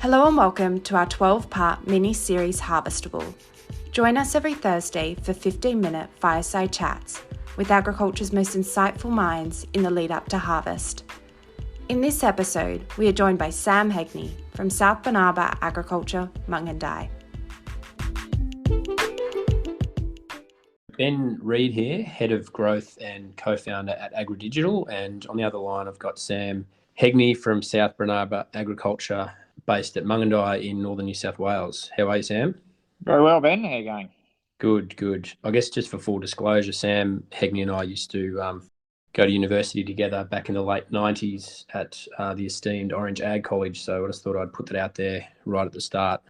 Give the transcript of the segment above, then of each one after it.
Hello and welcome to our 12-part mini-series Harvestable. Join us every Thursday for 15-minute fireside chats with agriculture's most insightful minds in the lead up to harvest. In this episode, we are joined by Sam Heagney from South Bunarba Agriculture, Mungandai. Ben Reid here, Head of Growth and Co-founder at AgriDigital, and on the other line I've got Sam Heagney from South Bunarba Agriculture, based at Mungandai in northern New South Wales. How are you, Sam? Very well, Ben. How are you going? Good. I guess just for full disclosure, Sam Heagney and I used to go to university together back in the late 90s at the esteemed Orange Ag College, so I just thought I'd put that out there right at the start.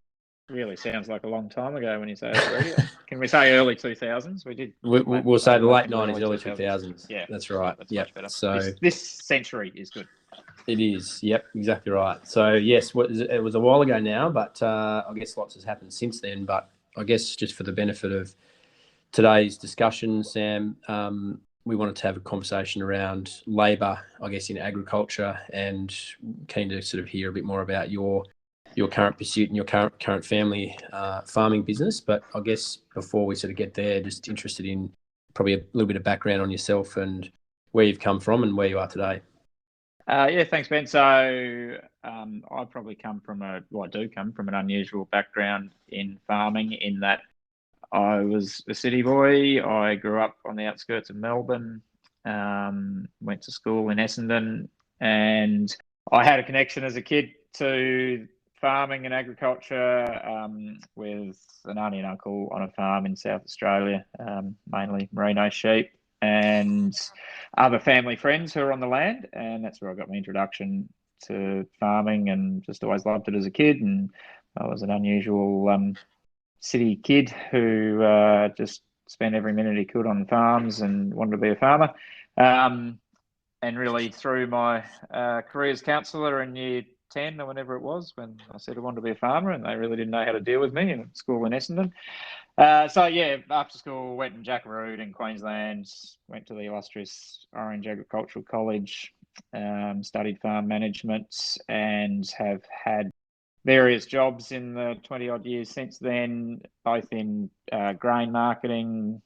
Really sounds like a long time ago when you say it. Can we say early 2000s? We'll say the late 90s, early 2000s. Yeah, that's right. That's yep. Much better. So this century is good. It is. Yep, exactly right. So yes, it was a while ago now, but I guess lots has happened since then. But I guess just for the benefit of today's discussion, Sam, we wanted to have a conversation around labour, I guess, in agriculture, and keen to sort of hear a bit more about your current pursuit and your current family farming business. But I guess before we sort of get there, just interested in probably a little bit of background on yourself and where you've come from and where you are today. Thanks, Ben. So I probably come from I do come from an unusual background in farming, in that I was a city boy. I grew up on the outskirts of Melbourne, went to school in Essendon, and I had a connection as a kid to farming and agriculture with an auntie and uncle on a farm in South Australia, mainly merino sheep, and other family friends who are on the land. And that's where I got my introduction to farming, and just always loved it as a kid. And I was an unusual city kid who just spent every minute he could on farms and wanted to be a farmer. And really through my career as counsellor in year 10 or whenever it was, when I said I wanted to be a farmer, and they really didn't know how to deal with me in school in Essendon. After school, went and jackarooed in Queensland, went to the illustrious Orange Agricultural College, studied farm management, and have had various jobs in the 20 odd years since then, both in grain marketing,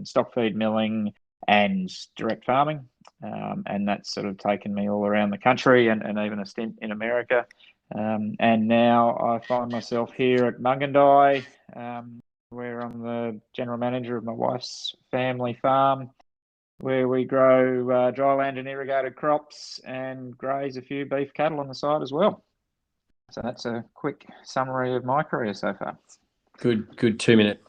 stock feed milling, and direct farming. And that's sort of taken me all around the country, and even a stint in America. And now I find myself here at Mungandai, where I'm the general manager of my wife's family farm, where we grow dryland and irrigated crops and graze a few beef cattle on the side as well. So that's a quick summary of my career so far. Good 2-minute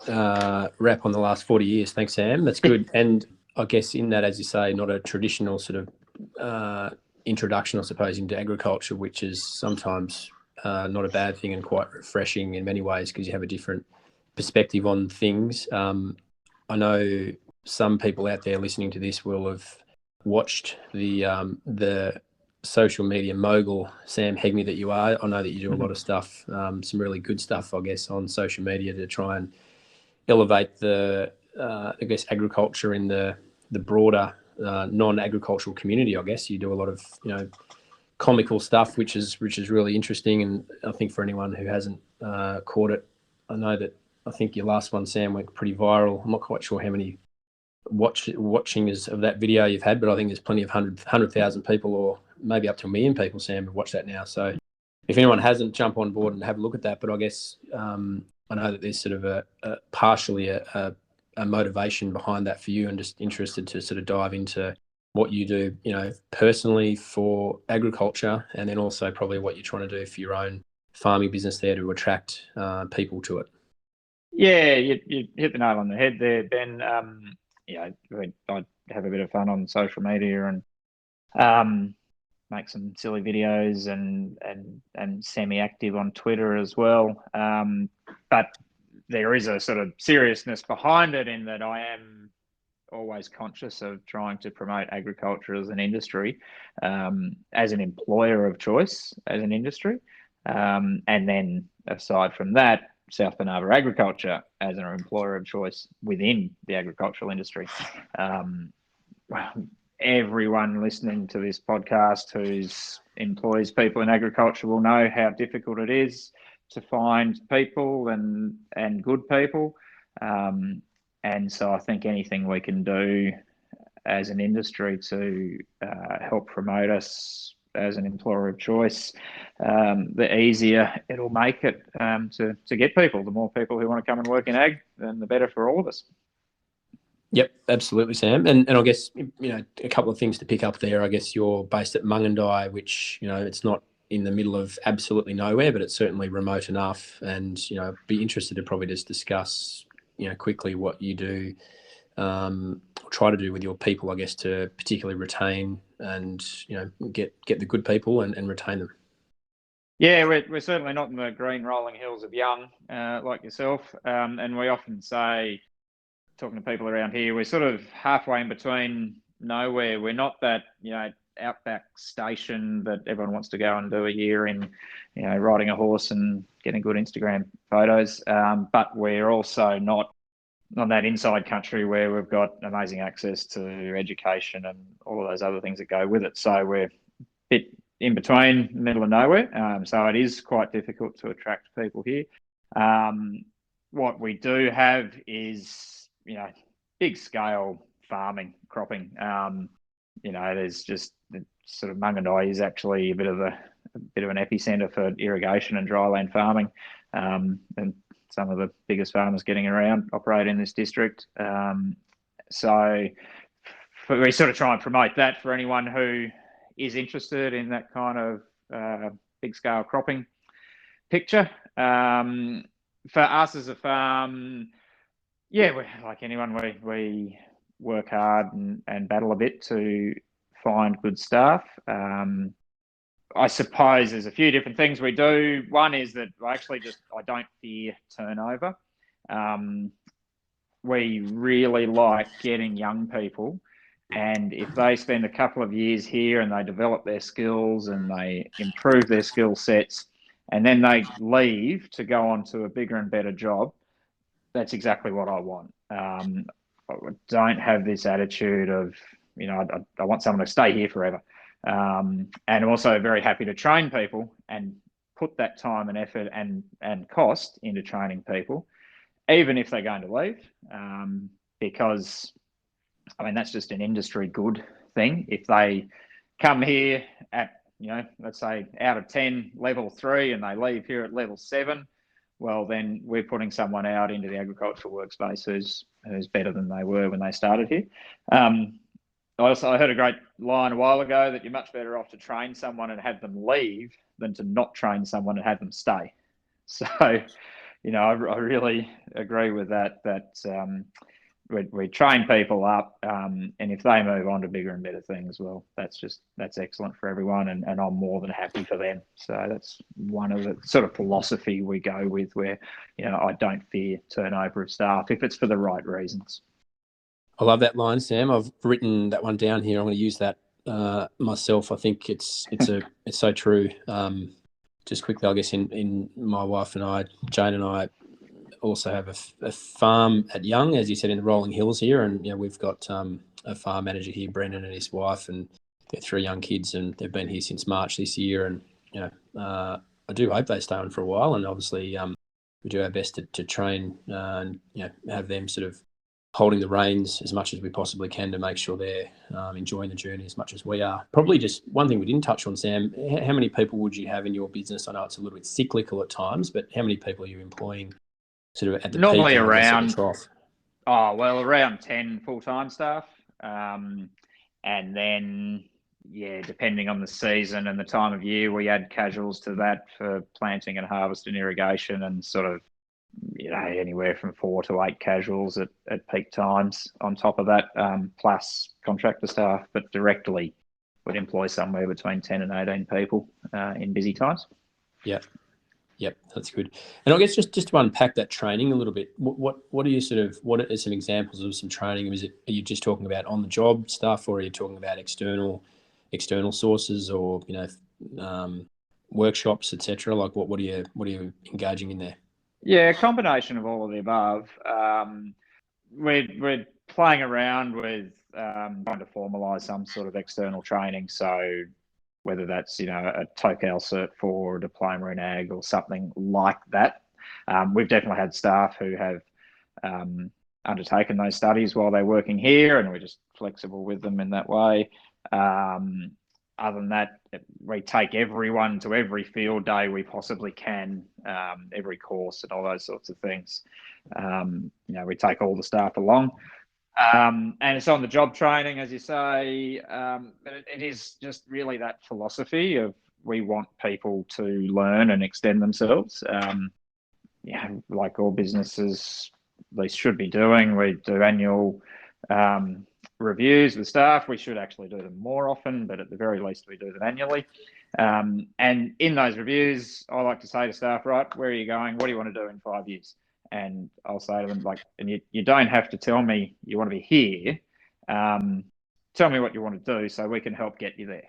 wrap on the last 40 years. Thanks, Sam. That's good. And I guess in that, as you say, not a traditional sort of introduction, I suppose, into agriculture, which is sometimes not a bad thing and quite refreshing in many ways, because you have a different perspective on things. I know some people out there listening to this will have watched the social media mogul Sam Heagney that you are. I know that you do a lot of stuff, some really good stuff, I guess, on social media to try and elevate the agriculture in the broader non-agricultural community. I guess you do a lot of comical stuff, which is really interesting. And I think for anyone who hasn't caught it, I think your last one, Sam, went pretty viral. I'm not quite sure how many watching of that video you've had, but I think there's plenty of 100,000 people, or maybe up to 1 million people, Sam, have watched that now. So if anyone hasn't, jump on board and have a look at that. But I guess I know that there's sort of partially a motivation behind that for you, and just interested to sort of dive into what you do, personally for agriculture, and then also probably what you're trying to do for your own farming business there to attract people to it. Yeah, you hit the nail on the head there, Ben. I have a bit of fun on social media and make some silly videos and semi-active on Twitter as well. But there is a sort of seriousness behind it, in that I am always conscious of trying to promote agriculture as an industry, as an employer of choice as an industry. And then aside from that, South Bunarba Agriculture as an employer of choice within the agricultural industry. everyone listening to this podcast who's employs people in agriculture will know how difficult it is to find people and good people. And so I think anything we can do as an industry to help promote us as an employer of choice, the easier it'll make it to get people. The more people who want to come and work in ag, then the better for all of us. Yep, absolutely, Sam. And I guess, a couple of things to pick up there. I guess you're based at Mungandai, which, it's not in the middle of absolutely nowhere, but it's certainly remote enough. And, be interested to probably just discuss, quickly what you do, try to do with your people, I guess, to particularly retain and, get the good people and retain them. Yeah, we're certainly not in the green rolling hills of Young, like yourself. And we often say, talking to people around here, we're sort of halfway in between nowhere. We're not that, outback station that everyone wants to go and do a year in, riding a horse and getting good Instagram photos. But we're also not on that inside country where we've got amazing access to education and all of those other things that go with it. So we're a bit in between, middle of nowhere. So it is quite difficult to attract people here. What we do have is, big scale farming, cropping. There's just sort of Mungandai is actually a bit of an epicenter for irrigation and dryland farming, and some of the biggest farmers getting around operate in this district. So we sort of try and promote that for anyone who is interested in that kind of big scale cropping picture. For us as a farm, we're like anyone, we work hard and battle a bit to find good staff. I suppose there's a few different things we do. One is that I don't fear turnover. We really like getting young people, and if they spend a couple of years here and they develop their skills and they improve their skill sets, and then they leave to go on to a bigger and better job, that's exactly what I want. I don't have this attitude of, I want someone to stay here forever. And I'm also very happy to train people and put that time and effort and cost into training people, even if they're going to leave, because, that's just an industry good thing. If they come here at, let's say out of 10, level 3, and they leave here at level 7, well, then we're putting someone out into the agricultural workspace who's better than they were when they started here. I heard a great line a while ago that you're much better off to train someone and have them leave than to not train someone and have them stay. So, I really agree with that we train people up, and if they move on to bigger and better things, well, that's excellent for everyone, and I'm more than happy for them. So that's one of the sort of philosophy we go with, where, I don't fear turnover of staff if it's for the right reasons. I love that line, Sam. I've written that one down here. I'm going to use that myself. I think it's so true. Just quickly, I guess in my wife and I, Jane and I, also have a farm at Young, as you said, in the rolling hills here, and we've got a farm manager here, Brendan, and his wife, and they're 3 young kids, and they've been here since March this year. And I do hope they stay on for a while, and obviously we do our best to train and have them sort of holding the reins as much as we possibly can to make sure they're enjoying the journey as much as we are. Probably just one thing we didn't touch on, Sam, how many people would you have in your business? I know it's a little bit cyclical at times, but how many people are you employing sort of at the normally peak and around at the trough? around 10 full-time staff, and then depending on the season and the time of year, we add casuals to that for planting and harvest and irrigation, and sort of anywhere from 4 to 8 casuals at peak times on top of that, plus contractor staff. But directly would employ somewhere between 10 and 18 people in busy times. Yep, that's good. And I guess just to unpack that training a little bit, what are some examples of some training? Are you just talking about on the job stuff, or are you talking about external sources, or workshops, etc.? Like what are you engaging in there? Yeah, a combination of all of the above. We're playing around with trying to formalise some sort of external training. So whether that's, a TOCAL Cert 4 or a diploma in ag or something like that. We've definitely had staff who have undertaken those studies while they're working here, and we're just flexible with them in that way. Other than that, we take everyone to every field day we possibly can, every course and all those sorts of things. We take all the staff along. And it's on the job training, as you say, but it is just really that philosophy of we want people to learn and extend themselves. Like all businesses, they should be doing. We do annual reviews with staff. We should actually do them more often, but at the very least, we do them annually. And in those reviews, I like to say to staff, right, where are you going? What do you want to do in 5 years? And I'll say to them, and you don't have to tell me you want to be here. Tell me what you want to do so we can help get you there.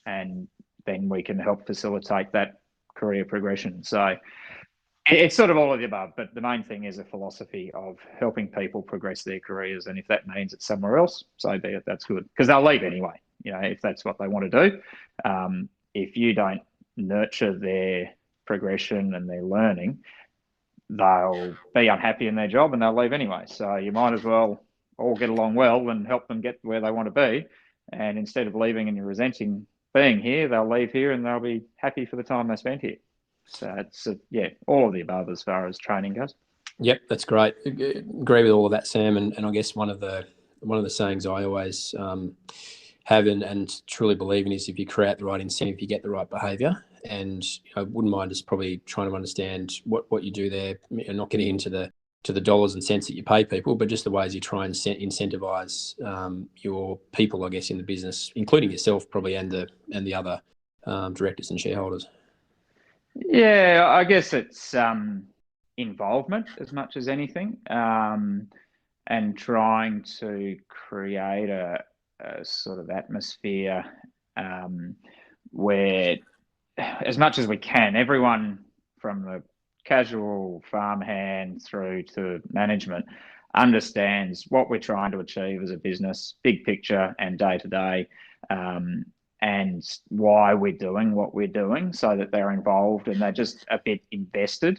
And then we can help facilitate that career progression. So it's sort of all of the above, but the main thing is a philosophy of helping people progress their careers. And if that means it's somewhere else, so be it, that's good. Because they'll leave anyway, if that's what they want to do. If you don't nurture their progression and their learning, they'll be unhappy in their job and they'll leave anyway. So you might as well all get along well and help them get where they want to be. And instead of leaving and you're resenting being here, they'll leave here and they'll be happy for the time they spent here. So it's all of the above as far as training goes. Yep, that's great. Agree with all of that, Sam. And I guess one of the sayings I always have and truly believe in is if you create the right incentive, you get the right behaviour. And I wouldn't mind just probably trying to understand what you do there, and not getting into the dollars and cents that you pay people, but just the ways you try and incentivize your people, I guess, in the business, including yourself probably and the other directors and shareholders. Yeah, I guess it's involvement as much as anything, and trying to create a sort of atmosphere where, as much as we can, everyone from the casual farmhand through to management understands what we're trying to achieve as a business, big picture and day to day, and why we're doing what we're doing, so that they're involved and they're just a bit invested,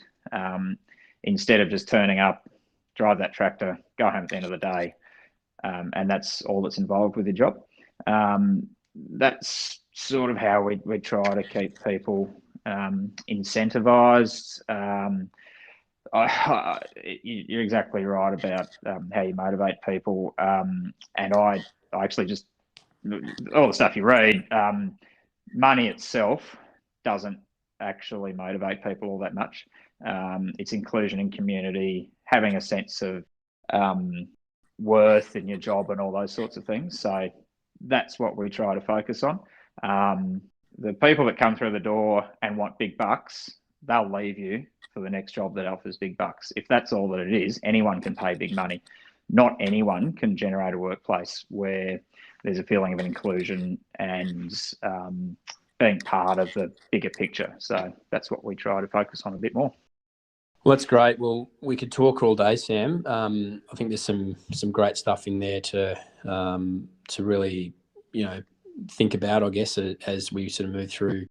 instead of just turning up, drive that tractor, go home at the end of the day, and that's all that's involved with your job. That's sort of how we try to keep people incentivized. You're exactly right about how you motivate people. And I actually just, all the stuff you read, money itself doesn't actually motivate people all that much. It's inclusion in community, having a sense of worth in your job and all those sorts of things. So that's what we try to focus on. The people that come through the door and want big bucks, they'll leave you for the next job that offers big bucks. If that's all that it is, anyone can pay big money. Not anyone can generate a workplace where there's a feeling of inclusion and being part of the bigger picture. So that's what we try to focus on a bit more. Well, that's great. Well, we could talk all day, Sam. I think there's some great stuff in there to really, think about, I guess, as we sort of move through,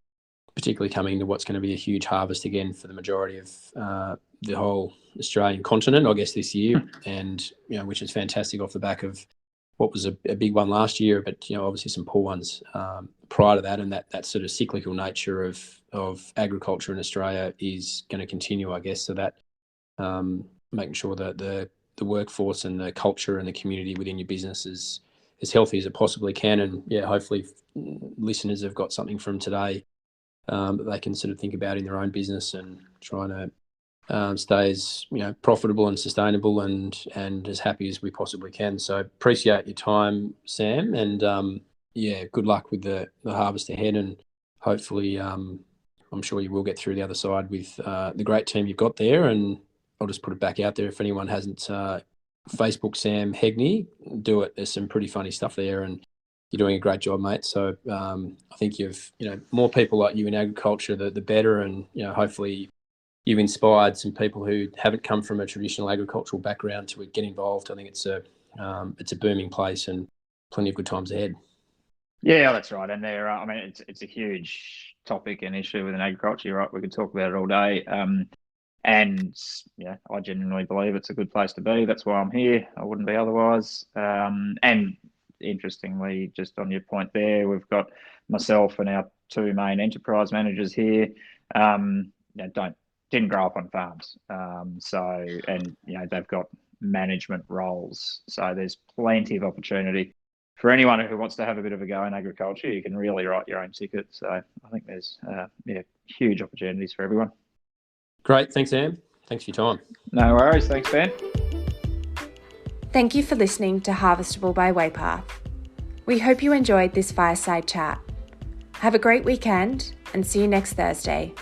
particularly coming to what's going to be a huge harvest again for the majority of the whole Australian continent, I guess, this year, and which is fantastic off the back of what was a big one last year, but obviously some poor ones prior to that, and that sort of cyclical nature of agriculture in Australia is going to continue, I guess. So that making sure that the workforce and the culture and the community within your business is as healthy as it possibly can, and hopefully listeners have got something from today that they can sort of think about in their own business and trying to stay as profitable and sustainable and as happy as we possibly can. So appreciate your time, Sam, and good luck with the harvest ahead, and hopefully I'm sure you will get through the other side with the great team you've got there. And I'll just put it back out there, if anyone hasn't Facebook Sam Heagney, do it. There's some pretty funny stuff there, and you're doing a great job, mate. So I think you've more people like you in agriculture, the better, and hopefully you've inspired some people who haven't come from a traditional agricultural background to get involved. I think it's a booming place and plenty of good times ahead. Yeah, that's right. And there, I mean, it's a huge topic and issue within agriculture. You're right, we could talk about it all day. And yeah, I genuinely believe it's a good place to be. That's why I'm here. I wouldn't be otherwise. And interestingly, just on your point there, we've got myself and our two main enterprise managers here. Didn't grow up on farms. And they've got management roles. So there's plenty of opportunity for anyone who wants to have a bit of a go in agriculture. You can really write your own ticket. So I think there's huge opportunities for everyone. Great. Thanks, Sam. Thanks for your time. No worries. Thanks, Ben. Thank you for listening to Harvestable by Waypath. We hope you enjoyed this fireside chat. Have a great weekend and see you next Thursday.